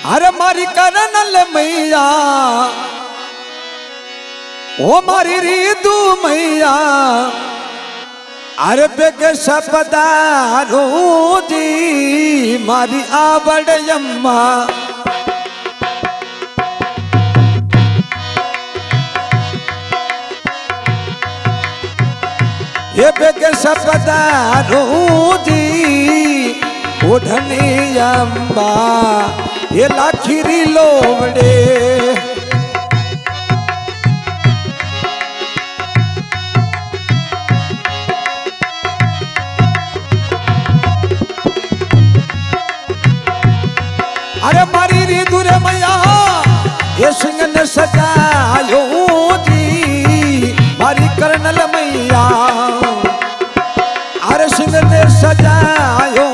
अरे मारी करनल मैया ओ मारी रीदू मैया अरे बेगे सपदारू जी मारी आवड़यम्मा ये बेगे सपदारू जी ओढ़नी अम्बा ये लाखिरी लोवड़े अरे मारी री दूरे मैया ये सिंह ने सजायो जी मारी करनल मैया अरे सिंह ने सजायो